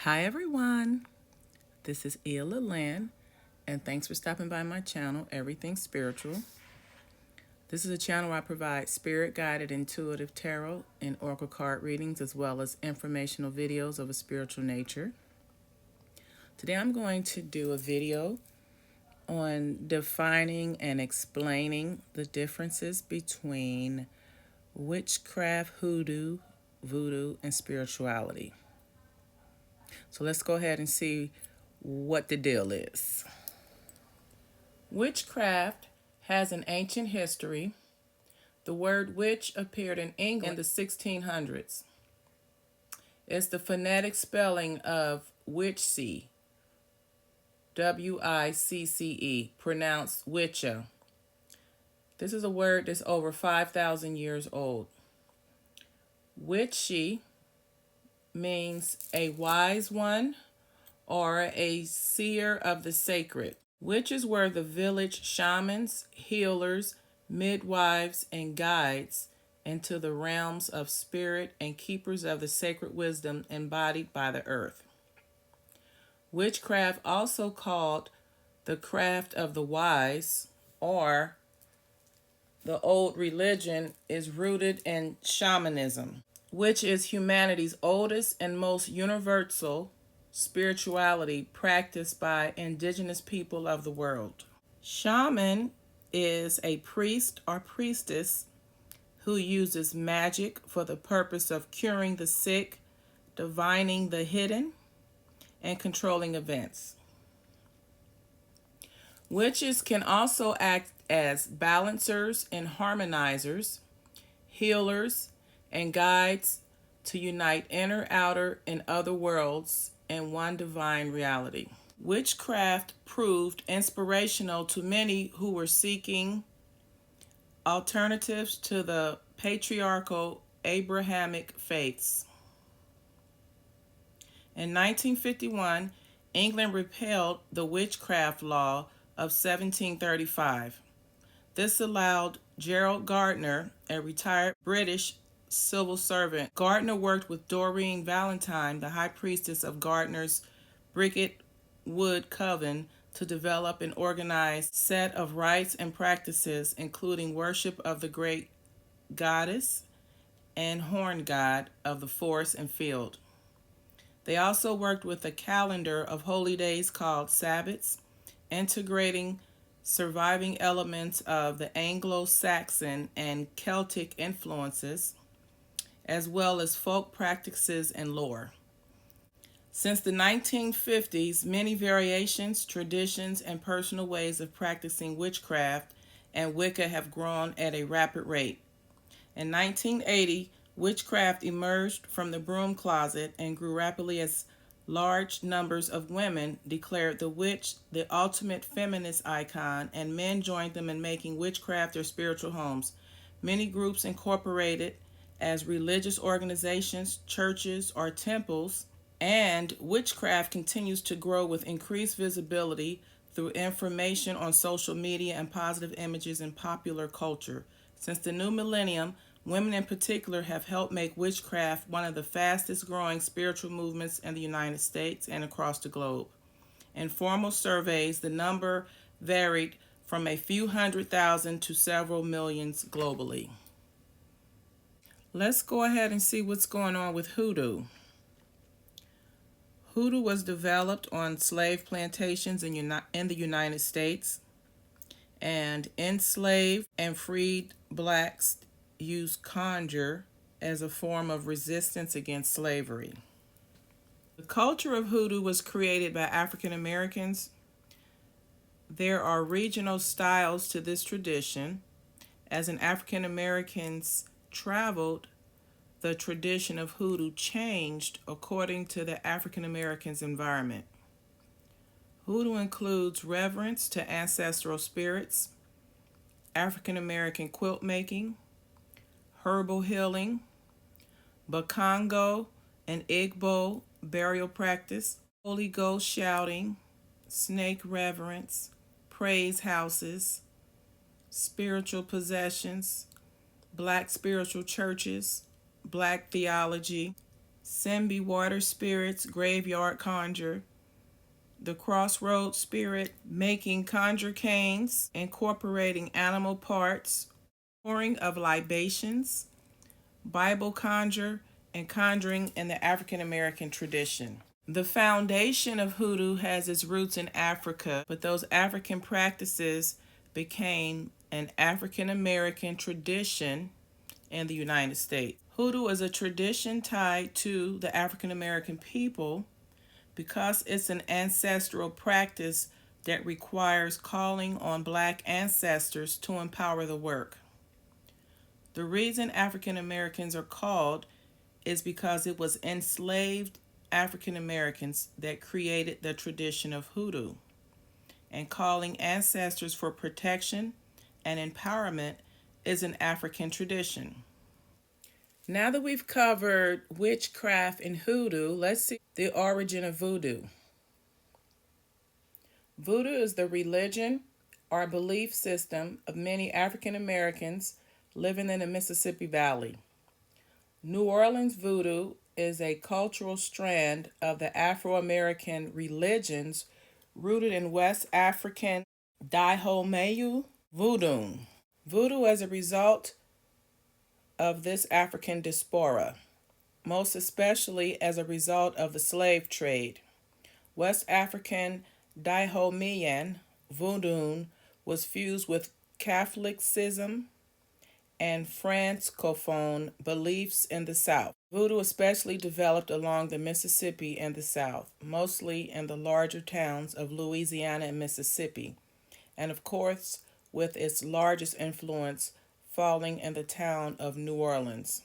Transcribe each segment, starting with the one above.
Hi everyone, this is Ela Lynn, and thanks for stopping by my channel, Everything Spiritual. This is a channel where I provide spirit-guided intuitive tarot and oracle card readings, as well as informational videos of a spiritual nature. Today I'm going to do a video on defining and explaining the differences between witchcraft, hoodoo, voodoo, and spirituality. So let's go ahead and see what the deal is. Witchcraft has an ancient history. The word witch appeared in England in the 1600s. It's the phonetic spelling of witchse, W-I-C-C-E, pronounced witcha. This is a word that's over 5,000 years old. Witchy means a wise one or a seer of the sacred. Witches were the village shamans, healers, midwives, and guides into the realms of spirit and keepers of the sacred wisdom embodied by the earth. Witchcraft, also called the craft of the wise or the old religion, is rooted in shamanism, which is humanity's oldest and most universal spirituality practiced by indigenous people of the world. Shaman is a priest or priestess who uses magic for the purpose of curing the sick, divining the hidden, and controlling events. Witches can also act as balancers and harmonizers, healers, and guides to unite inner, outer, and other worlds in one divine reality. Witchcraft proved inspirational to many who were seeking alternatives to the patriarchal Abrahamic faiths. In 1951, England repealed the Witchcraft Law of 1735. This allowed Gerald Gardner, a retired British civil servant. Gardner worked with Doreen Valentine, the high priestess of Gardner's Bricket Wood Coven, to develop an organized set of rites and practices, including worship of the great goddess and horn god of the forest and field. They also worked with a calendar of holy days called Sabbats, integrating surviving elements of the Anglo-Saxon and Celtic influences, as well as folk practices and lore. Since the 1950s, many variations, traditions, and personal ways of practicing witchcraft and Wicca have grown at a rapid rate. In 1980, witchcraft emerged from the broom closet and grew rapidly as large numbers of women declared the witch the ultimate feminist icon, and men joined them in making witchcraft their spiritual homes. Many groups incorporated as religious organizations, churches, or temples, and witchcraft continues to grow with increased visibility through information on social media and positive images in popular culture. Since the new millennium, women in particular have helped make witchcraft one of the fastest growing spiritual movements in the United States and across the globe. In formal surveys, the number varied from a few 100,000 to several millions globally. Let's go ahead and see what's going on with hoodoo. Hoodoo was developed on slave plantations in the United States, and enslaved and freed blacks used conjure as a form of resistance against slavery. The culture of hoodoo was created by African Americans. There are regional styles to this tradition. As an African Americans traveled, the tradition of hoodoo changed according to the African Americans' environment. Hoodoo includes reverence to ancestral spirits, African American quilt making, herbal healing, Bakongo and Igbo burial practice, Holy Ghost shouting, snake reverence, praise houses, spiritual possessions, black spiritual churches, black theology, Simbi water spirits, graveyard conjure. The crossroads spirit, making conjure canes, incorporating animal parts, pouring of libations. Bible conjure, and conjuring in the African American tradition. The foundation of hoodoo has its roots in Africa, but those African practices became an African American tradition in the United States. Hoodoo is a tradition tied to the African American people because it's an ancestral practice that requires calling on Black ancestors to empower the work. The reason African Americans are called is because it was enslaved African Americans that created the tradition of hoodoo, and calling ancestors for protection and empowerment is an African tradition. Now that we've covered witchcraft and hoodoo, let's see the origin of voodoo. Voodoo is the religion or belief system of many African Americans living in the Mississippi Valley. New Orleans voodoo is a cultural strand of the Afro-American religions rooted in West African Dahomey voodoo. Voodoo as a result of this African diaspora, most especially as a result of the slave trade. West African Dahomeyan voodoo was fused with Catholicism and Francophone beliefs in the South. Voodoo especially developed along the Mississippi in the South, mostly in the larger towns of Louisiana and Mississippi, and of course with its largest influence falling in the town of New Orleans.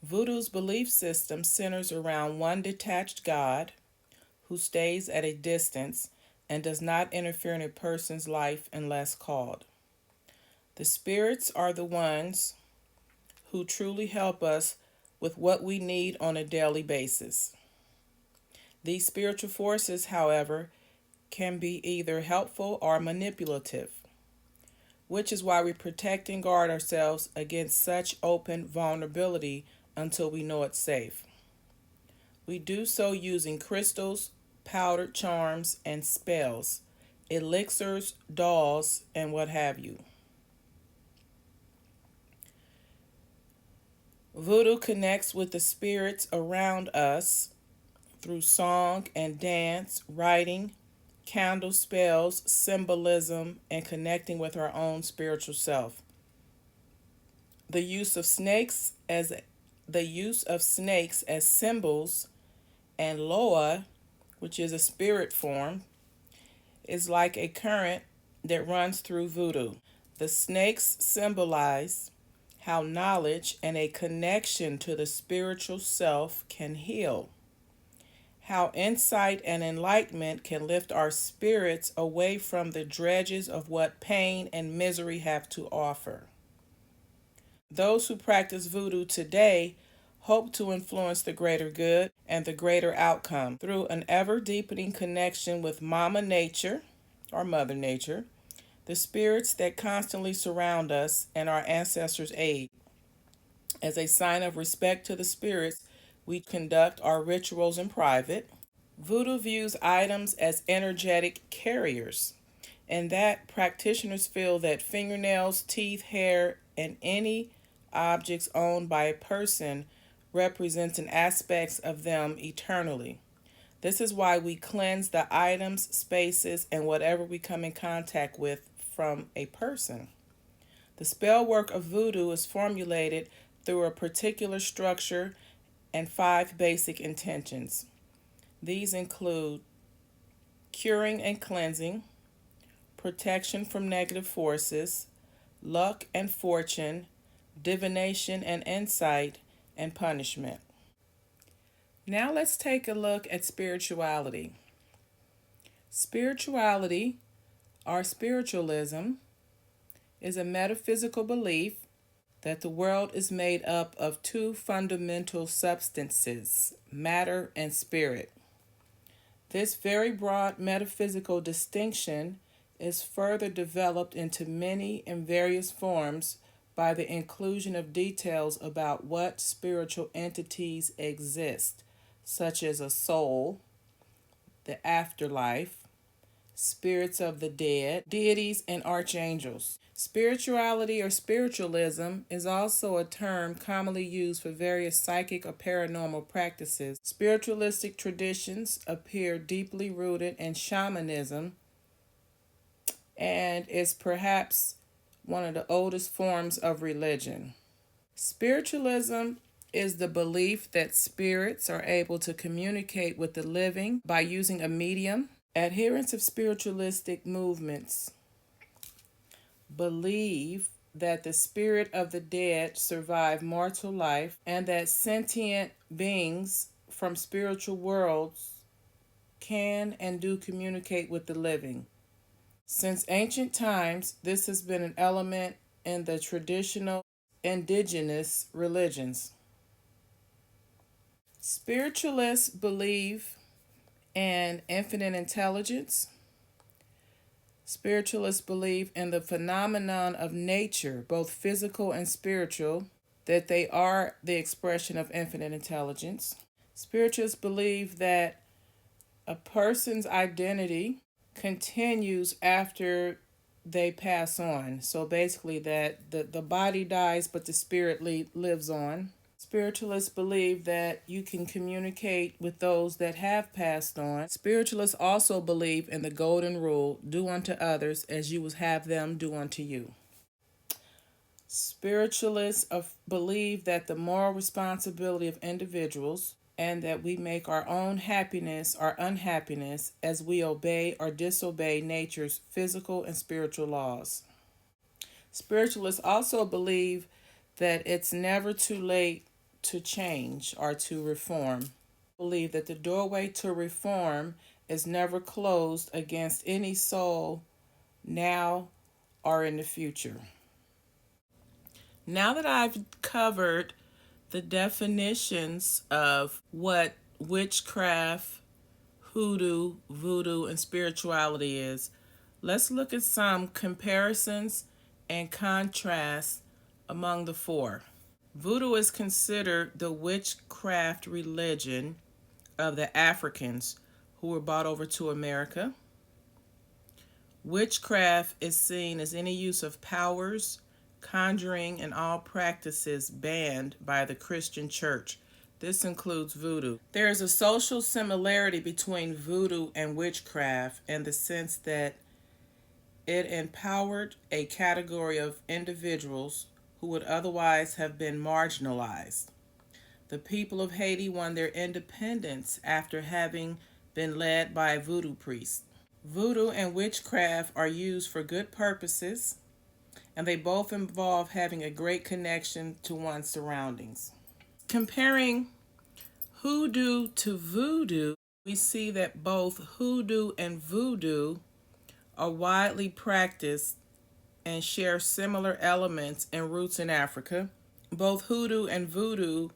Voodoo's belief system centers around one detached God who stays at a distance and does not interfere in a person's life unless called. The spirits are the ones who truly help us with what we need on a daily basis. These spiritual forces, however, can be either helpful or manipulative, which is why we protect and guard ourselves against such open vulnerability until we know it's safe. We do so using crystals, powdered charms, and spells, elixirs, dolls, and what have you. Voodoo connects with the spirits around us through song and dance, writing, candle spells, symbolism, and connecting with our own spiritual self. The use of snakes as symbols and loa, which is a spirit form, is like a current that runs through voodoo. The snakes symbolize how knowledge and a connection to the spiritual self can heal, how insight and enlightenment can lift our spirits away from the dredges of what pain and misery have to offer. Those who practice voodoo today hope to influence the greater good and the greater outcome through an ever-deepening connection with Mama Nature, or Mother Nature, the spirits that constantly surround us, and our ancestors' aid. As a sign of respect to the spirits, we conduct our rituals in private. Voodoo views items as energetic carriers, and that practitioners feel that fingernails, teeth, hair, and any objects owned by a person represents an aspect of them eternally. This is why we cleanse the items, spaces, and whatever we come in contact with from a person. The spell work of voodoo is formulated through a particular structure and 5 basic intentions. These include curing and cleansing, protection from negative forces, luck and fortune, divination and insight, and punishment. Now let's take a look at spirituality. Spirituality, or spiritualism, is a metaphysical belief that the world is made up of 2 fundamental substances, matter and spirit. This very broad metaphysical distinction is further developed into many and various forms by the inclusion of details about what spiritual entities exist, such as a soul, the afterlife, spirits of the dead, deities, and archangels. Spirituality or spiritualism is also a term commonly used for various psychic or paranormal practices. Spiritualistic traditions appear deeply rooted in shamanism and is perhaps one of the oldest forms of religion. Spiritualism is the belief that spirits are able to communicate with the living by using a medium. Adherents of spiritualistic movements believe that the spirit of the dead survive mortal life and that sentient beings from spiritual worlds can and do communicate with the living. Since ancient times, this has been an element in the traditional indigenous religions. Spiritualists believe in infinite intelligence. Spiritualists believe in the phenomenon of nature, both physical and spiritual, that they are the expression of infinite intelligence. Spiritualists believe that a person's identity continues after they pass on. So basically, that the body dies, but the spirit lives on. Spiritualists believe that you can communicate with those that have passed on. Spiritualists also believe in the golden rule, do unto others as you would have them do unto you. Spiritualists believe that the moral responsibility of individuals and that we make our own happiness or unhappiness as we obey or disobey nature's physical and spiritual laws. Spiritualists also believe that it's never too late to change or to reform. Believe that the doorway to reform is never closed against any soul now or in the future. Now that I've covered the definitions of what witchcraft, hoodoo, voodoo, and spirituality is, let's look at some comparisons and contrasts among the four. Voodoo is considered the witchcraft religion of the Africans who were brought over to America. Witchcraft is seen as any use of powers, conjuring, and all practices banned by the Christian church. This includes voodoo. There is a social similarity between voodoo and witchcraft in the sense that it empowered a category of individuals who would otherwise have been marginalized. The people of Haiti won their independence after having been led by a voodoo priest. Voodoo and witchcraft are used for good purposes, and they both involve having a great connection to one's surroundings. Comparing hoodoo to voodoo, we see that both hoodoo and voodoo are widely practiced and share similar elements and roots in Africa. Both hoodoo and voodoo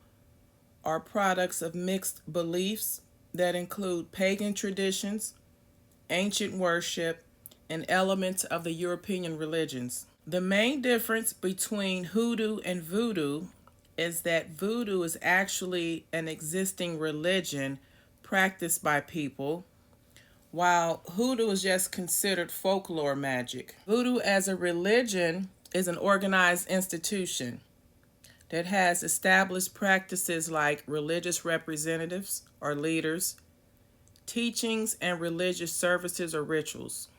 are products of mixed beliefs that include pagan traditions, ancient worship, and elements of the European religions. The main difference between hoodoo and voodoo is that voodoo is actually an existing religion practiced by people, while hoodoo is just considered folklore magic. Voodoo as a religion is an organized institution that has established practices like religious representatives or leaders, teachings, and religious services or rituals.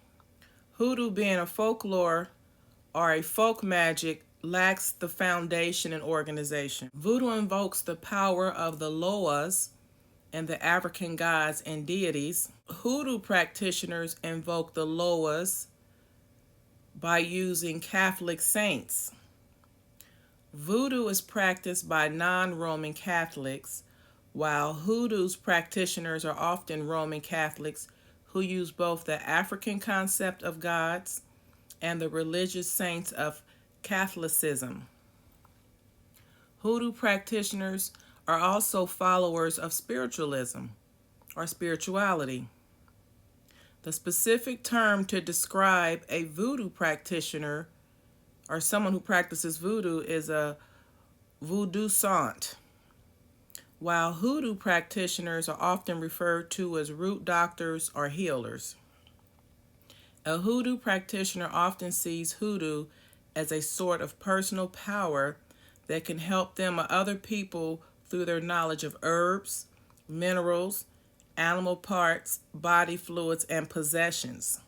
Hoodoo, being a folklore or a folk magic, lacks the foundation and organization. Voodoo invokes the power of the Loas and the African gods and deities. Hoodoo practitioners invoke the Loas by using Catholic saints. Voodoo is practiced by non-Roman Catholics, while hoodoo's practitioners are often Roman Catholics who use both the African concept of gods and the religious saints of Catholicism. Hoodoo practitioners are also followers of spiritualism or spirituality. The specific term to describe a voodoo practitioner or someone who practices voodoo is a voodoo sant. while Hoodoo practitioners are often referred to as root doctors or healers. A Hoodoo practitioner often sees Hoodoo as a sort of personal power that can help them or other people through their knowledge of herbs, minerals, animal parts, body fluids, and possessions.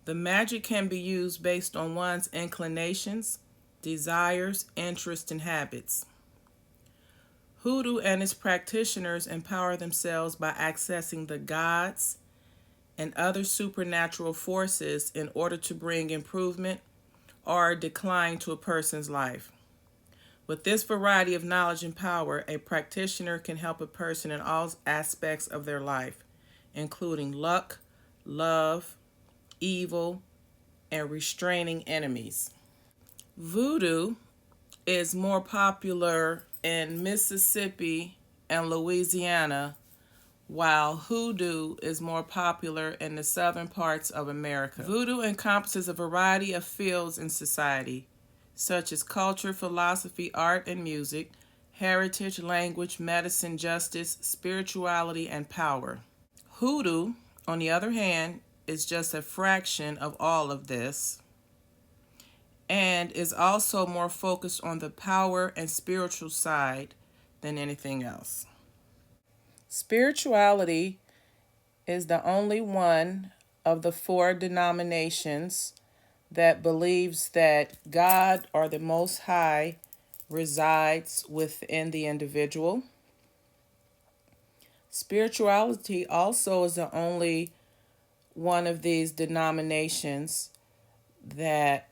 The magic can be used based on one's inclinations, desires, interests, and habits. Hoodoo and its practitioners empower themselves by accessing the gods and other supernatural forces in order to bring improvement or decline to a person's life. With this variety of knowledge and power, a practitioner can help a person in all aspects of their life, including luck, love, evil, and restraining enemies. Voodoo is more popular in Mississippi and Louisiana, while Hoodoo is more popular in the southern parts of America. Voodoo encompasses a variety of fields in society, such as culture, philosophy, art and music, heritage, language, medicine, justice, spirituality, and power. Hoodoo, on the other hand, is just a fraction of all of this and is also more focused on the power and spiritual side than anything else. Spirituality is the only one of the four denominations that believes that God or the Most High resides within the individual. Spirituality also is the only one of these denominations that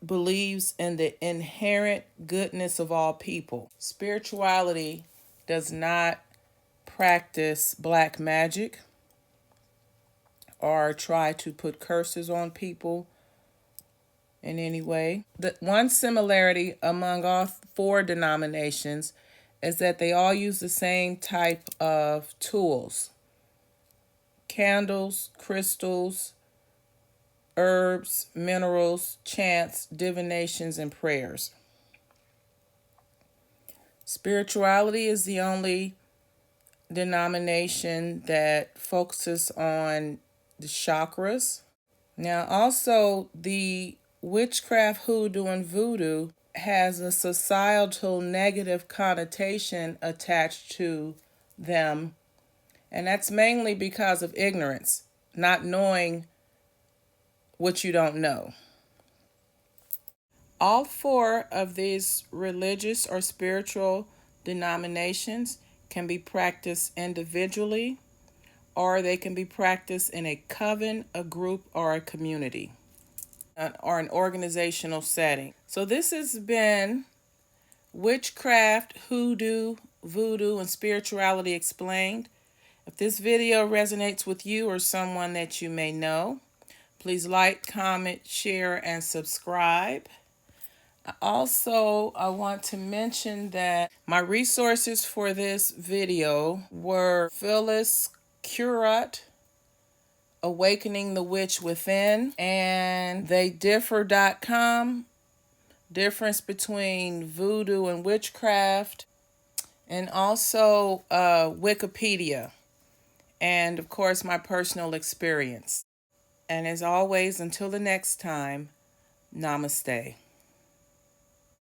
believes in the inherent goodness of all people. Spirituality does not practice black magic or try to put curses on people in any way. The one similarity among all four denominations is that they all use the same type of tools: candles, crystals, herbs, minerals, chants, divinations, and prayers. Spirituality is the only denomination that focuses on the chakras. Now, also, the witchcraft, hoodoo, and voodoo has a societal negative connotation attached to them, and that's mainly because of ignorance, not knowing what you don't know. All four of these religious or spiritual denominations can be practiced individually, or they can be practiced in a coven, a group, or a community, or an organizational setting. So this has been Witchcraft, Hoodoo, Voodoo, and Spirituality Explained. If this video resonates with you or someone that you may know, please like, comment, share, and subscribe. Also, I want to mention that my resources for this video were Phyllis Curott, Awakening the Witch Within, and theydiffer.com, difference between voodoo and witchcraft, and also Wikipedia, and of course my personal experience. And as always, until the next time, namaste.